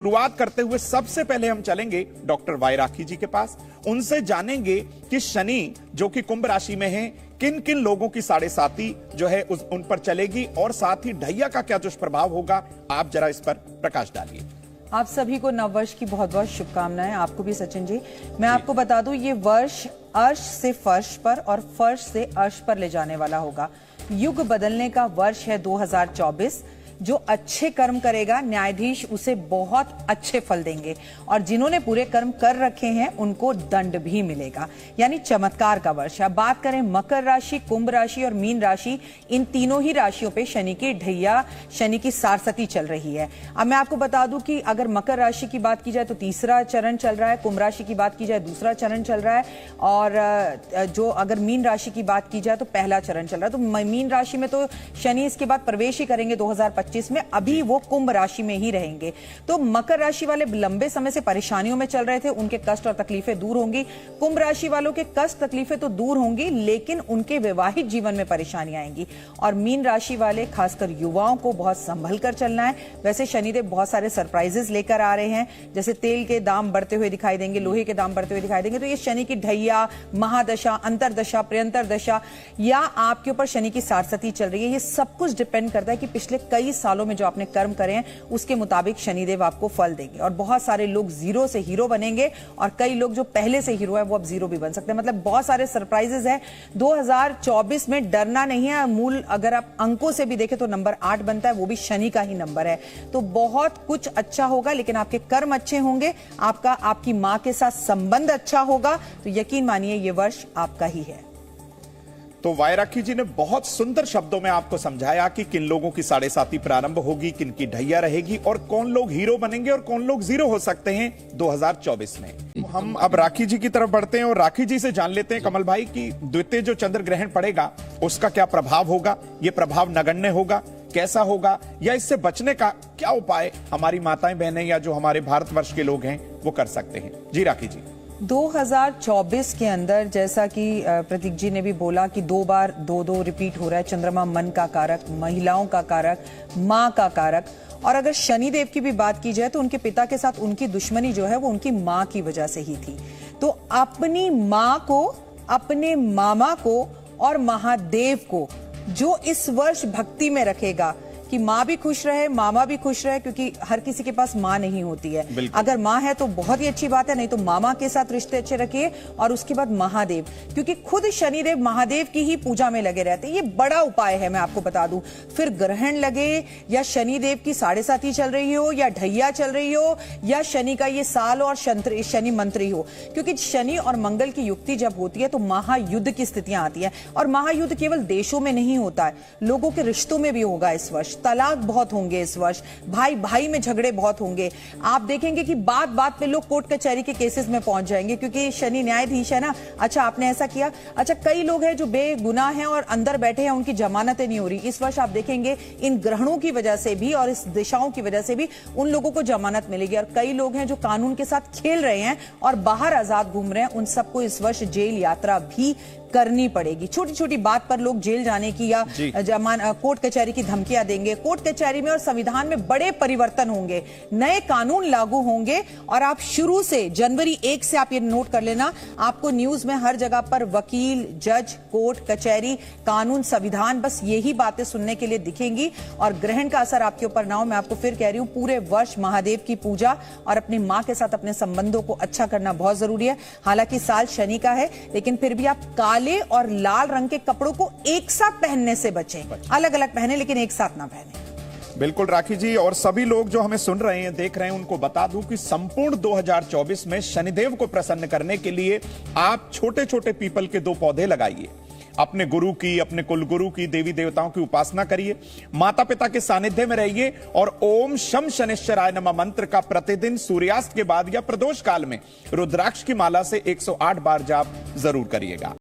शुरुआत करते हुए सबसे पहले हम चलेंगे डॉक्टर वाई राखी जी के पास। उनसे जानेंगे कि शनि जो कि कुंभ राशि में है, किन किन लोगों की साढ़े साती जो है उन पर चलेगी और साथ ही ढैया का क्या दुष्प्रभाव होगा। आप जरा इस पर प्रकाश डालिए। आप सभी को नववर्ष की बहुत बहुत शुभकामनाएं। आपको भी सचिन जी। मैं आपको बता दूं, ये वर्ष अर्श से फर्श पर और फर्श से अर्श पर ले जाने वाला होगा। युग बदलने का वर्ष है 2024। जो अच्छे कर्म करेगा न्यायाधीश उसे बहुत अच्छे फल देंगे, और जिन्होंने बुरे कर्म कर रखे हैं उनको दंड भी मिलेगा, यानी चमत्कार का वर्ष है। बात करें मकर राशि, कुंभ राशि और मीन राशि, इन तीनों ही राशियों पे शनि की ढैया, शनि की सारसती चल रही है। अब मैं आपको बता दूं कि अगर मकर राशि की बात की जाए तो तीसरा चरण चल रहा है, कुंभ राशि की बात की जाए दूसरा चरण चल रहा है, और जो अगर मीन राशि की बात की जाए तो पहला चरण चल रहा है। तो मीन राशि में तो शनि इसके बाद प्रवेश ही करेंगे 2025 में, अभी वो कुंभ राशि में ही रहेंगे। तो मकर राशि वाले लंबे समय से परेशानियों में चल रहे थे, उनके कष्ट और तकलीफें दूर होंगी। कुंभ राशि वालों के कष्ट तकलीफें तो दूर होंगी, लेकिन उनके वैवाहिक जीवन में परेशानियां आएंगी। और मीन राशि वाले खासकर युवाओं को बहुत संभल कर चलना है। वैसे शनिदेव बहुत सारे सरप्राइजेस लेकर आ रहे हैं, जैसे तेल के दाम बढ़ते हुए दिखाई देंगे, लोहे के दाम बढ़ते हुए दिखाई देंगे। तो ये शनि की ढैया, महादशा, अंतरदशा, प्रियंतर दशा या आपके ऊपर शनि की सारसती चल रही है, ये सब कुछ डिपेंड करता है कि पिछले कई सालों में जो आपने कर्म करे हैं उसके मुताबिक शनिदेव आपको फल देंगे। और बहुत सारे लोग जीरो से हीरो बनेंगे, और कई लोग जो पहले से हीरो है वो अब जीरो भी बन सकते हैं। मतलब बहुत सारे सरप्राइजेस हैं 2024 में। डरना नहीं है। मूल अगर आप अंकों से भी देखें तो नंबर 8 बनता है, वो भी शनि का ही नंबर है। तो बहुत कुछ अच्छा होगा, लेकिन आपके कर्म अच्छे होंगे, आपकी मां के साथ संबंध अच्छा होगा, तो यकीन मानिए ये वर्ष आपका ही है। तो वाई राखी जी ने बहुत सुंदर शब्दों में आपको समझाया कि किन लोगों की साढ़े साती प्रारंभ होगी, किन की ढैया रहेगी, और कौन लोग हीरो बनेंगे और कौन लोग जीरो हो सकते हैं 2024 में। हम अब राखी जी की तरफ बढ़ते हैं और राखी जी से जान लेते हैं कमल भाई कि द्वितीय जो चंद्र ग्रहण पड़ेगा उसका क्या प्रभाव होगा। ये प्रभाव नगण्य होगा, कैसा होगा, या इससे बचने का क्या उपाय हमारी माताएं बहनें या जो हमारे भारतवर्ष के लोग हैं वो कर सकते हैं। जी राखी जी। 2024 के अंदर, जैसा कि प्रतीक जी ने भी बोला कि 2 बार 2-2 रिपीट हो रहा है। चंद्रमा मन का कारक, महिलाओं का कारक, मां का कारक। और अगर शनिदेव की भी बात की जाए तो उनके पिता के साथ उनकी दुश्मनी जो है वो उनकी मां की वजह से ही थी। तो अपनी मां को, अपने मामा को और महादेव को जो इस वर्ष भक्ति में रखेगा कि माँ भी खुश रहे, मामा भी खुश रहे, क्योंकि हर किसी के पास माँ नहीं होती है। अगर माँ है तो बहुत ही अच्छी बात है, नहीं तो मामा के साथ रिश्ते अच्छे रखिए। और उसके बाद महादेव, क्योंकि खुद शनिदेव महादेव की ही पूजा में लगे रहते हैं। ये बड़ा उपाय है, मैं आपको बता दूं। फिर ग्रहण लगे या शनिदेव की साढ़े साती चल रही हो या ढैया चल रही हो या शनि का ये साल और शनि मंत्री हो, क्योंकि शनि और मंगल की युक्ति जब होती है तो महायुद्ध की स्थितियां आती है। और महायुद्ध केवल देशों में नहीं होता है, लोगों के रिश्तों में भी होगा इस वर्ष। तलाक बहुत होंगे इस वर्ष, भाई भाई में झगड़े बहुत होंगे। आप देखेंगे कि बात बात पे लोग कोर्ट कचहरी के केसेस में पहुंच जाएंगे, क्योंकि शनि न्यायाधीश है ना। अच्छा आपने ऐसा किया, अच्छा कई लोग हैं जो बेगुनाह हैं और अंदर बैठे हैं, उनकी जमानतें नहीं हो रही। इस वर्ष आप देखेंगे इन ग्रहणों की वजह से भी और इस दिशाओं की वजह से भी उन लोगों को जमानत मिलेगी। और कई लोग हैं जो कानून के साथ खेल रहे हैं और बाहर आजाद घूम रहे हैं, उन सबको इस वर्ष जेल यात्रा भी करनी पड़ेगी। छोटी छोटी बात पर लोग जेल जाने की या कोर्ट कचहरी की धमकियां देंगे। कोर्ट कचहरी में और संविधान में बड़े परिवर्तन होंगे, नए कानून लागू होंगे। और आप शुरू से जनवरी 1 से आप ये नोट कर लेना, आपको न्यूज में हर जगह पर वकील, जज, कोर्ट कचहरी, कानून, संविधान, बस यही बातें सुनने के लिए दिखेंगी। और ग्रहण का असर आपके ऊपर ना हो, मैं आपको फिर कह रही हूं, पूरे वर्ष महादेव की पूजा और अपनी मां के साथ अपने संबंधों को अच्छा करना बहुत जरूरी है। हालांकि साल शनि का है, लेकिन फिर भी आप काले और लाल रंग के कपड़ों को एक साथ पहनने से बचें। अलग अलग पहने, लेकिन एक साथ ना पहने। बिल्कुल राखी जी। और सभी लोग जो हमें सुन रहे हैं, देख रहे हैं, उनको बता दूं कि संपूर्ण 2024 में शनिदेव को प्रसन्न करने के लिए आप छोटे छोटे पीपल के 2 पौधे लगाइए। अपने गुरु की, अपने कुलगुरु की, देवी देवताओं की उपासना करिए, माता पिता के सानिध्य में रहिए, और ओम शम शनिश्चराय नमः मंत्र का प्रतिदिन सूर्यास्त के बाद या प्रदोष काल में रुद्राक्ष की माला से 108 बार जाप जरूर करिएगा।